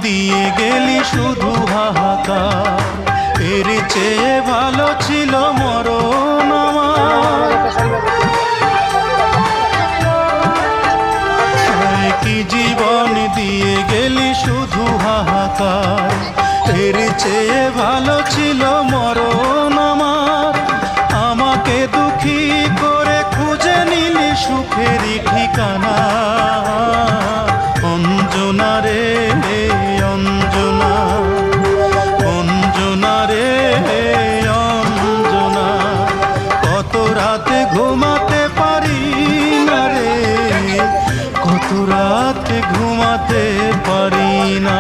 দিয়ে গেলি শুধু হাহাকার, এর চেয়ে ভালো ছিল মরণ আমার। কি জীবন দিয়ে গেলি শুধু হাহাকার, এর চেয়ে ভালো ছিল মরণ আমার। আমাকে দুঃখী করে খুঁজে নিলি সুখেরই ঠিকানা। অঞ্জনা রে অঞ্জনা, অঞ্জনা রে অঞ্জনা, কত রাতে ঘুমাতে পারি না রে, কত রাতে ঘুমাতে পারি না।